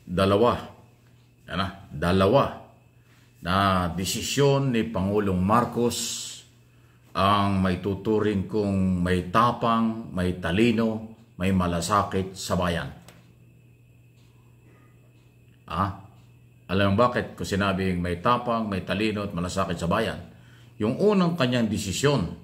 dalawa, dalawa na desisyon ni Pangulong Marcos ang may tuturing kong may tapang, may talino, may malasakit sa bayan. Alam mo bakit ko sinabing may tapang, may talino at malasakit sa bayan? Yung unang kanyang desisyon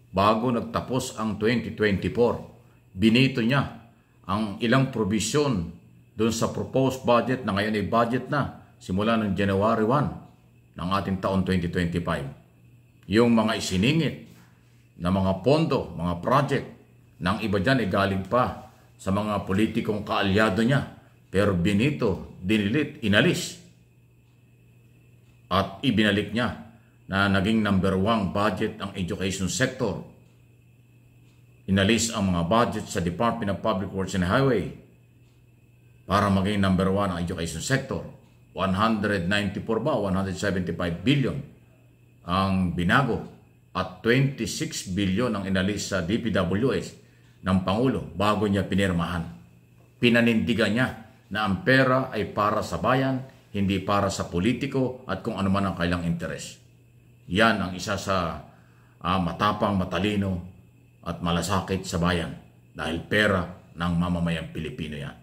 bago nagtapos ang 2024, binito niya ang ilang provision doon sa proposed budget na ngayon ay budget na simula ng January 1 ng ating taon 2025. Yung mga isiningit na mga pondo, mga project, ng iba dyan ay galing pa sa mga politikong kaalyado niya. Pero binito, dinilit, inalis. At ibinalik niya na naging number 1 budget ang education sector. Inalis ang mga budget sa Department of Public Works and Highway para maging number 1 ang education sector. 194 ba? 175 billion ang binago at 26 billion ang inalis sa DPWH ng Pangulo bago niya pinirmahan. Pinanindigan niya na ang pera ay para sa bayan, hindi para sa politiko at kung ano man ang kailang interes. Yan ang isa sa matapang, matalino at malasakit sa bayan dahil pera ng mamamayang Pilipino yan.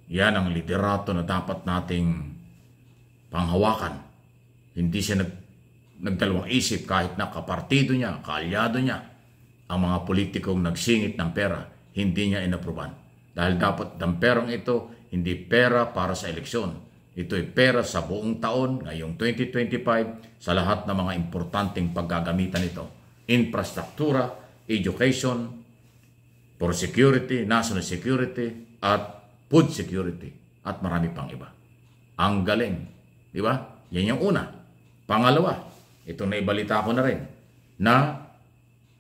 Yan ang liderato na dapat nating panghawakan. Hindi siya nagdalawang isip kahit na kapartido niya, kaalyado niya, ang mga politikong nagsingit ng pera, hindi niya inapruban. Dahil dapat ang perang ito, hindi pera para sa eleksyon. Ito ay pera sa buong taon, ngayong 2025, sa lahat ng mga importanteng paggagamitan nito. Infrastruktura, education, for security, national security, at food security, at marami pang iba. Ang galing, di ba? Yan yung una. Pangalawa, ito na ibalita ko na rin, na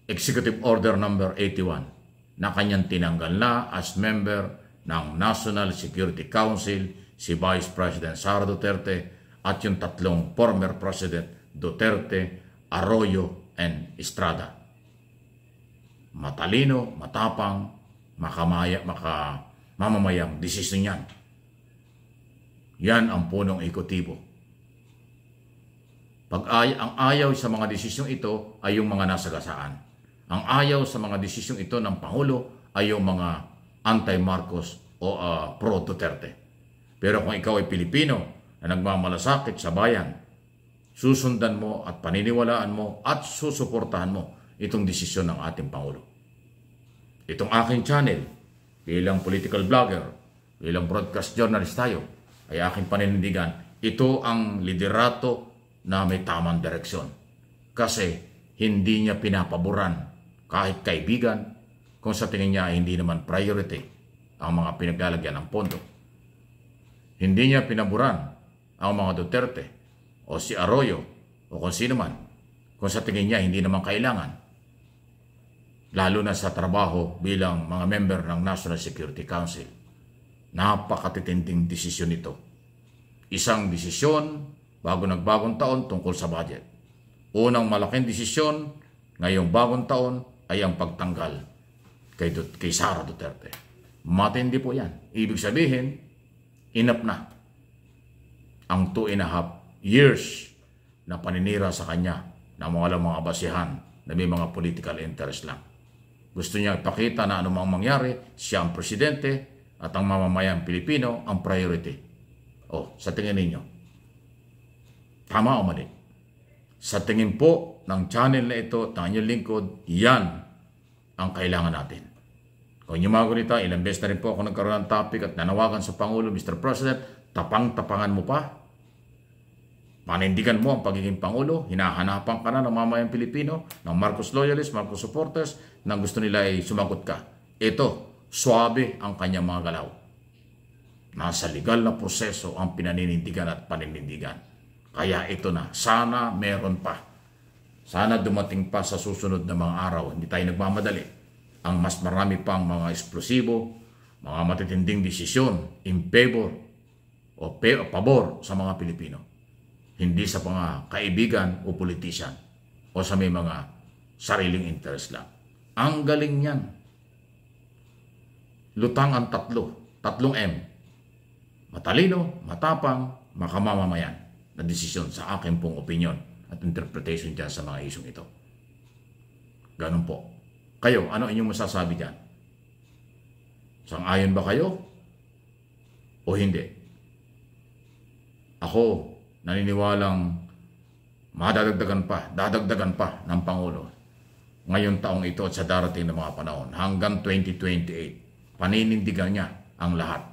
Executive Order number 81 na kanyang tinanggal na as member ng National Security Council si Vice President Sara Duterte at yung tatlong former President Duterte, Arroyo, and Estrada. Matalino, matapang, mamamayang desisyon yan. Yan ang punong ekotibo. Ang ayaw sa mga desisyong ito ay yung mga nasagasaan. Ang ayaw sa mga desisyong ito ng Pangulo ay yung mga anti-Marcos o pro-Duterte. Pero kung ikaw ay Pilipino na nagmamalasakit sa bayan, susundan mo at paniniwalaan mo at susuportahan mo itong desisyon ng ating Pangulo. Itong aking channel, bilang political blogger, bilang broadcast journalist tayo, ay aking paninindigan, ito ang liderato na may tamang direksyon. Kasi hindi niya pinapaboran kahit kaibigan kung sa tingin niya ay hindi naman priority ang mga pinaglalagyan ng pondo. Hindi niya pinaboran ang mga Duterte o si Arroyo o kung sino man kung sa tingin niya hindi naman kailangan. Lalo na sa trabaho bilang mga member ng National Security Council. Napakatitinding desisyon ito. Isang desisyon bago nagbagong taon tungkol sa budget. Unang malaking desisyon ngayong bagong taon ay ang pagtanggal kay Sara Duterte. Matindi po yan. Ibig sabihin, enough na ang 2.5 years na paninira sa kanya na mga basihan na may mga political interest lang. Gusto niya ipakita na anumang mangyari, siya ang presidente at ang mamamayang Pilipino ang priority. Sa tingin ninyo, tama o mali? Sa tingin po ng channel na ito, ng inyong lingkod, yan ang kailangan natin. Kung yung mga ganito, ilang beses na rin po ako nagkaroon ng topic at nanawagan sa Pangulo, Mr. President, tapang-tapangan mo pa. Panindigan mo ang pagiging Pangulo, hinahanapan ka na ng mamayang Pilipino, ng Marcos loyalists, Marcos supporters, na gusto nila ay sumagot ka. Ito, swabe ang kanyang mga galaw. Nasa legal na proseso ang pinaninindigan at paninindigan. Kaya ito na, sana meron pa. Sana dumating pa sa susunod na mga araw. Hindi tayo nagmamadali. Ang mas marami pang mga eksplosibo, mga matitinding desisyon in favor o pabor sa mga Pilipino. Hindi sa mga kaibigan o politician o sa may mga sariling interest lang. Ang galing yan. Lutang ang tatlong M. matalino, matapang, makamamamayan na desisyon sa akin pong opinion at interpretation dyan sa mga isyong ito. Ganun po. Kayo, ano inyong masasabi dyan? Sang-ayon ba kayo o hindi? Ako, naniniwalang dadagdagan pa ng Pangulo ngayon taong ito at sa darating na mga panahon hanggang 2028. Paninindigan niya ang lahat.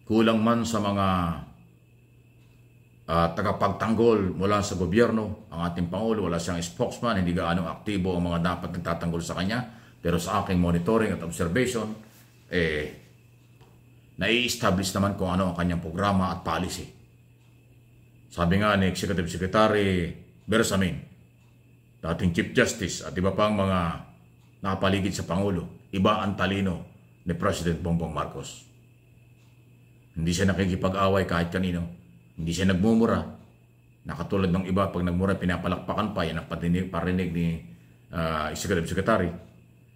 Kulang man sa mga tagapagtanggol mula sa gobyerno, ang ating Pangulo, wala siyang spokesman, hindi gaano aktibo ang mga dapat nagtatanggol sa kanya. Pero sa aking monitoring at observation, nai-establish naman kung ano ang kanyang programa at policy. Sabi nga ni Executive Secretary Bersamin, dating Chief Justice at iba pang mga nakapaligid sa Pangulo, iba ang talino ni President Bongbong Marcos. Hindi siya nakikipag-away kahit kanino. Hindi siya nagmumura. Nakatulad ng iba, pag nagmura, pinapalakpakan pa. Yan ang parinig ni Executive Secretary.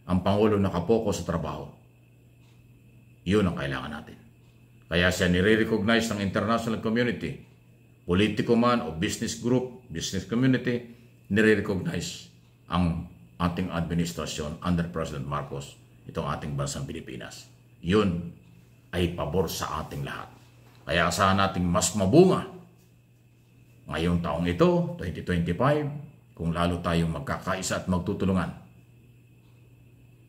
Ang Pangulo nakapokus sa trabaho. Yun ang kailangan natin. Kaya siya nire-recognize ng international community, politiko man o business group, business community, nire-recognize ang ating administrasyon under President Marcos, itong ating bansang Pilipinas. Yun ay pabor sa ating lahat. Kaya asahan nating mas mabunga ngayong taong ito, 2025, kung lalo tayong magkakaisa at magtutulungan.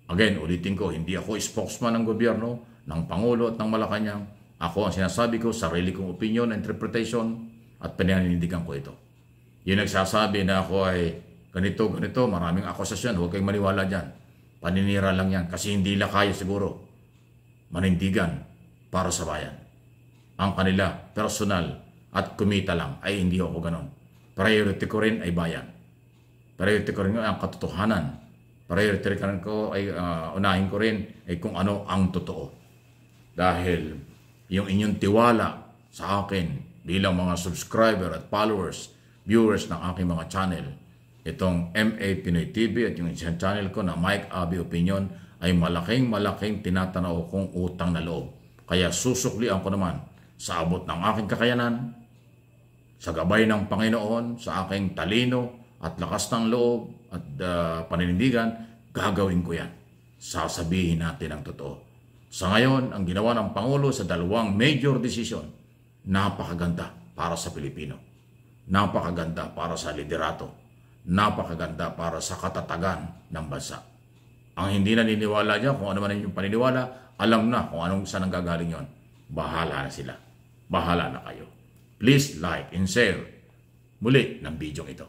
Again, ulitin ko, hindi ako spokesman ng gobyerno, ng Pangulo at ng Malacanang. Ako ang sinasabi ko, sarili kong opinion, interpretation, at pinanindigan ko ito. Yung nagsasabi na ako ay ganito, maraming akusasyon, huwag kayong maniwala dyan. Paninira lang yan, kasi hindi nila kaya siguro manindigan para sa bayan. Ang kanila, personal at kumita lang, ay hindi ako ganon. Priority ko rin ay bayan. Priority ko rin ang katotohanan. Priority ko ay unahin ko rin ay kung ano ang totoo. Dahil yung inyong tiwala sa akin bilang mga subscriber at followers, viewers ng aking mga channel, itong MA Pinoy TV at yung isang channel ko na Mike Abi Opinion ay malaking tinatanaw kong utang na loob. Kaya susuklian ko naman sa abot ng aking kakayanan, sa gabay ng Panginoon, sa aking talino at lakas ng loob at paninindigan, gagawin ko yan. Sasabihin natin ang totoo. Sa ngayon, ang ginawa ng Pangulo sa dalawang major decision, napakaganda para sa Pilipino. Napakaganda para sa liderato. Napakaganda para sa katatagan ng bansa. Ang hindi naniniwala niya, kung ano man yung paniniwala, alam na kung anong saan ang gagaling yon. Bahala na sila. Bahala na kayo. Please like and share muli ng video ito.